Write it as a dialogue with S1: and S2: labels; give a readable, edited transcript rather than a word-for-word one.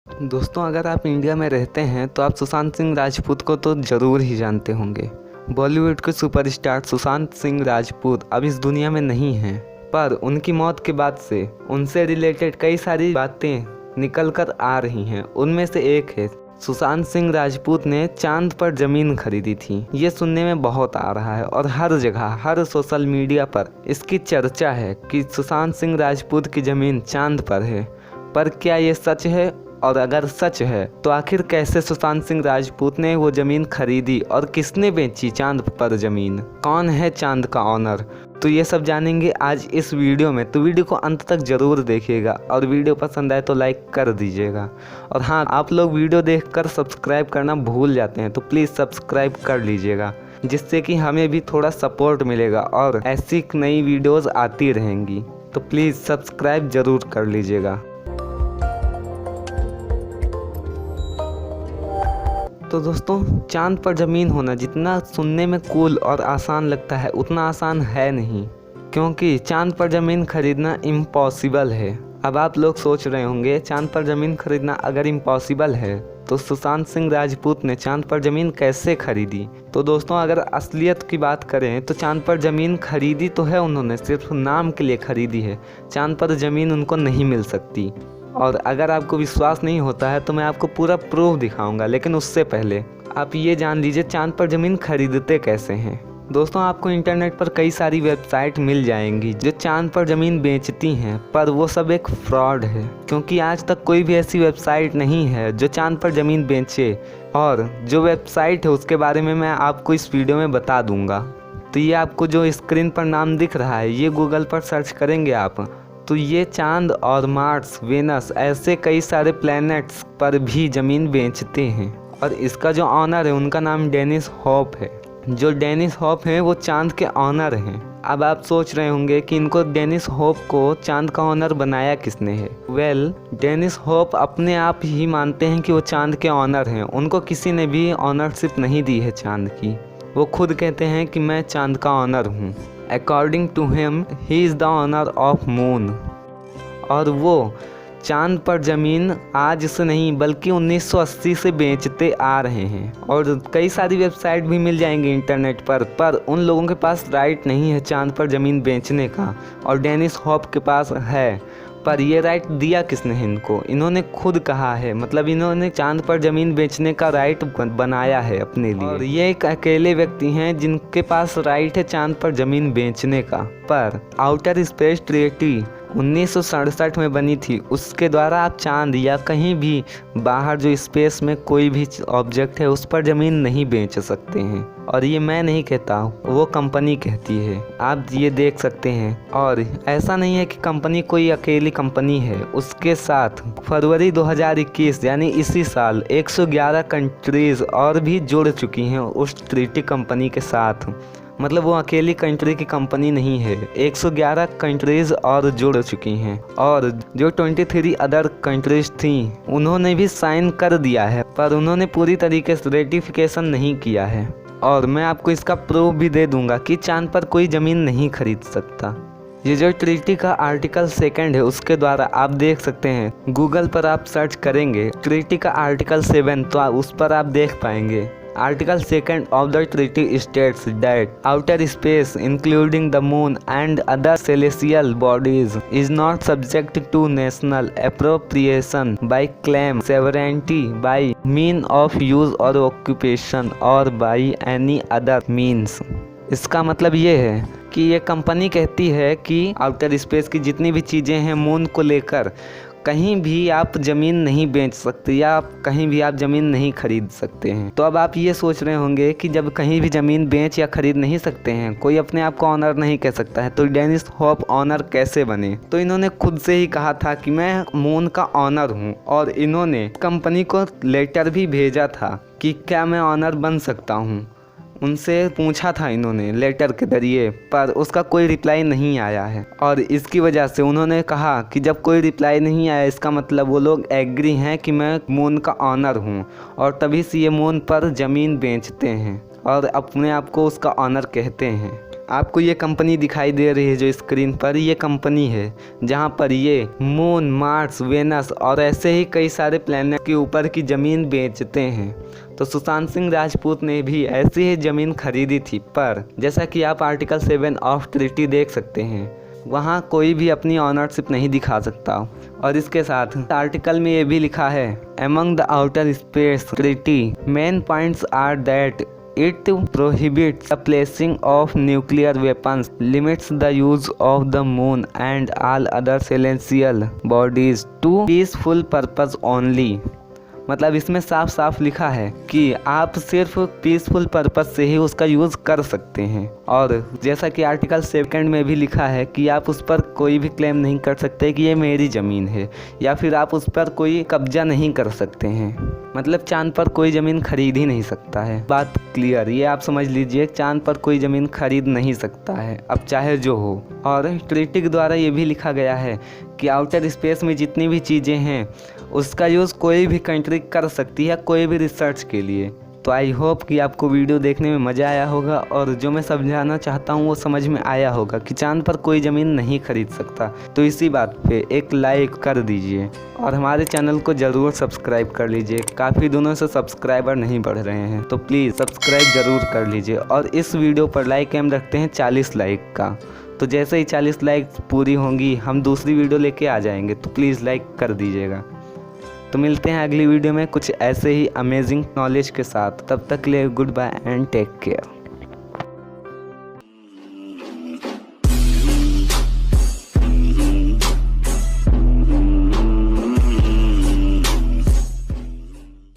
S1: दोस्तों, अगर आप इंडिया में रहते हैं तो आप सुशांत सिंह राजपूत को तो ज़रूर ही जानते होंगे। बॉलीवुड के सुपरस्टार सुशांत सिंह राजपूत अब इस दुनिया में नहीं हैं, पर उनकी मौत के बाद से उनसे रिलेटेड कई सारी बातें निकल कर आ रही हैं। उनमें से एक है सुशांत सिंह राजपूत ने चांद पर ज़मीन खरीदी थी। ये सुनने में बहुत आ रहा है और हर जगह, हर सोशल मीडिया पर इसकी चर्चा है कि सुशांत सिंह राजपूत की ज़मीन चांद पर है। पर क्या ये सच है? और अगर सच है तो आखिर कैसे सुशांत सिंह राजपूत ने वो ज़मीन खरीदी और किसने बेची चांद पर ज़मीन? कौन है चांद का ऑनर? तो ये सब जानेंगे आज इस वीडियो में। तो वीडियो को अंत तक ज़रूर देखिएगा और वीडियो पसंद आए तो लाइक कर दीजिएगा। और हाँ, आप लोग वीडियो देखकर सब्सक्राइब करना भूल जाते हैं तो प्लीज़ सब्सक्राइब कर लीजिएगा, जिससे कि हमें भी थोड़ा सपोर्ट मिलेगा और ऐसी नई वीडियोज़ आती रहेंगी। तो प्लीज़ सब्सक्राइब ज़रूर कर लीजिएगा। तो दोस्तों, चांद पर ज़मीन होना जितना सुनने में कूल और आसान लगता है उतना आसान है नहीं, क्योंकि चांद पर ज़मीन खरीदना इम्पॉसिबल है। अब आप लोग सोच रहे होंगे चांद पर ज़मीन खरीदना अगर इम्पॉसिबल है तो सुशांत सिंह राजपूत ने चांद पर ज़मीन कैसे खरीदी? तो दोस्तों, अगर असलियत की बात करें तो चांद पर ज़मीन खरीदी तो है उन्होंने, सिर्फ नाम के लिए खरीदी है। चांद पर ज़मीन उनको नहीं मिल सकती। और अगर आपको विश्वास नहीं होता है तो मैं आपको पूरा प्रूफ दिखाऊंगा, लेकिन उससे पहले आप ये जान लीजिए चांद पर ज़मीन खरीदते कैसे हैं। दोस्तों, आपको इंटरनेट पर कई सारी वेबसाइट मिल जाएंगी जो चांद पर ज़मीन बेचती हैं, पर वो सब एक फ्रॉड है, क्योंकि आज तक कोई भी ऐसी वेबसाइट नहीं है जो चांद पर ज़मीन बेचे। और जो वेबसाइट है उसके बारे में मैं आपको इस वीडियो में बता दूँगा। तो ये आपको जो स्क्रीन पर नाम दिख रहा है, ये गूगल पर सर्च करेंगे आप तो ये चांद और मार्स, वेनस ऐसे कई सारे प्लैनेट्स पर भी ज़मीन बेचते हैं। और इसका जो ऑनर है उनका नाम डेनिस हॉप है। जो डेनिस हॉप है वो चांद के ऑनर हैं। अब आप सोच रहे होंगे कि इनको डेनिस हॉप को चांद का ऑनर बनाया किसने है? डेनिस हॉप अपने आप ही मानते हैं कि वो चांद के ऑनर हैं। उनको किसी ने भी ऑनरशिप नहीं दी है चांद की। वो खुद कहते हैं कि मैं चांद का ऑनर हूँ। According to him, he is the owner of moon। और वो चांद पर ज़मीन आज से नहीं बल्कि 1980 से बेचते आ रहे हैं। और कई सारी वेबसाइट भी मिल जाएंगी इंटरनेट पर उन लोगों के पास राइट नहीं है चांद पर ज़मीन बेचने का, और डेनिस हॉप के पास है। पर ये राइट दिया किसने है इनको? इन्होंने खुद कहा है, मतलब इन्होंने चांद पर ज़मीन बेचने का राइट बनाया है अपने लिए। और ये एक अकेले व्यक्ति हैं जिनके पास राइट है चांद पर ज़मीन बेचने का। पर आउटर स्पेस ट्रीटी 1967 में बनी थी, उसके द्वारा आप चांद या कहीं भी बाहर जो स्पेस में कोई भी ऑब्जेक्ट है उस पर ज़मीन नहीं बेच सकते हैं। और ये मैं नहीं कहता, वो कंपनी कहती है। आप ये देख सकते हैं। और ऐसा नहीं है कि कंपनी कोई अकेली कंपनी है, उसके साथ फरवरी 2021 यानी इसी साल 111 कंट्रीज़ और भी जुड़ चुकी हैं उस ट्रीटी कंपनी के साथ। मतलब वो अकेली कंट्री की कंपनी नहीं है, 111 कंट्रीज़ और जुड़ चुकी हैं। और जो 23 अदर कंट्रीज़ थी उन्होंने भी साइन कर दिया है, पर उन्होंने पूरी तरीके से रेटिफिकेशन नहीं किया है। और मैं आपको इसका प्रूफ भी दे दूंगा कि चांद पर कोई ज़मीन नहीं खरीद सकता। ये जो ट्रीटी का आर्टिकल 2 है उसके द्वारा आप देख सकते हैं, गूगल पर आप सर्च करेंगे ट्रीटी का आर्टिकल 7 तो उस पर आप देख पाएंगे। Article 2 of the treaty states that outer space, including the moon and other celestial bodies, is not subject to national appropriation by claim, sovereignty by mean of use or occupation or by any other means। इसका मतलब ये है कि ये company कहती है कि outer space की जितनी भी चीज़ें हैं मून को लेकर कहीं भी आप ज़मीन नहीं बेच सकते या कहीं भी आप ज़मीन नहीं खरीद सकते हैं। तो अब आप ये सोच रहे होंगे कि जब कहीं भी ज़मीन बेच या खरीद नहीं सकते हैं, कोई अपने आप को ऑनर नहीं कह सकता है, तो डेनिस हॉप ऑनर कैसे बने? तो इन्होंने खुद से ही कहा था कि मैं मून का ऑनर हूँ, और इन्होंने कंपनी को लेटर भी भेजा था कि क्या मैं ऑनर बन सकता हूँ। उनसे पूछा था इन्होंने लेटर के जरिए, पर उसका कोई रिप्लाई नहीं आया है। और इसकी वजह से उन्होंने कहा कि जब कोई रिप्लाई नहीं आया इसका मतलब वो लोग एग्री हैं कि मैं मून का ऑनर हूँ, और तभी से ये मून पर ज़मीन बेचते हैं और अपने आप को उसका ऑनर कहते हैं। आपको ये कंपनी दिखाई दे रही है जो स्क्रीन पर, ये कंपनी है जहाँ पर ये मून, मार्स, वेनस और ऐसे ही कई सारे प्लैनेट के ऊपर की ज़मीन बेचते हैं। तो सुशांत सिंह राजपूत ने भी ऐसी ही ज़मीन खरीदी थी, पर जैसा कि आप आर्टिकल 7 ऑफ ट्रीटी देख सकते हैं, वहाँ कोई भी अपनी ऑनरशिप नहीं दिखा सकता। और इसके साथ आर्टिकल में ये भी लिखा है, among the outer space treaty main points are that it prohibits the placing of nuclear weapons, limits the use of the moon and all other celestial bodies to peaceful purpose only। मतलब इसमें साफ साफ लिखा है कि आप सिर्फ peaceful purpose से ही उसका यूज़ कर सकते हैं। और जैसा कि आर्टिकल 2 में भी लिखा है कि आप उस पर कोई भी क्लेम नहीं कर सकते कि ये मेरी ज़मीन है, या फिर आप उस पर कोई कब्जा नहीं कर सकते हैं। मतलब चांद पर कोई ज़मीन खरीद ही नहीं सकता है। बात क्लियर, ये आप समझ लीजिए, चांद पर कोई ज़मीन खरीद नहीं सकता है, अब चाहे जो हो। और ट्रीटी के द्वारा ये भी लिखा गया है कि आउटर स्पेस में जितनी भी चीज़ें हैं उसका यूज़ कोई भी कंट्री कर सकती है, कोई भी रिसर्च के लिए। तो आई होप कि आपको वीडियो देखने में मज़ा आया होगा और जो मैं समझाना चाहता हूँ वो समझ में आया होगा कि चांद पर कोई ज़मीन नहीं खरीद सकता। तो इसी बात पे एक लाइक कर दीजिए और हमारे चैनल को ज़रूर सब्सक्राइब कर लीजिए। काफ़ी दिनों से सब्सक्राइबर नहीं बढ़ रहे हैं, तो प्लीज़ सब्सक्राइब ज़रूर कर लीजिए। और इस वीडियो पर लाइक एम रखते हैं 40 लाइक का। तो जैसे ही 40 लाइक पूरी होंगी हम दूसरी वीडियो लेके आ जाएंगे, तो प्लीज़ लाइक कर दीजिएगा। तो मिलते हैं अगली वीडियो में कुछ ऐसे ही अमेजिंग नॉलेज के साथ। तब तक के लिए goodbye and take care.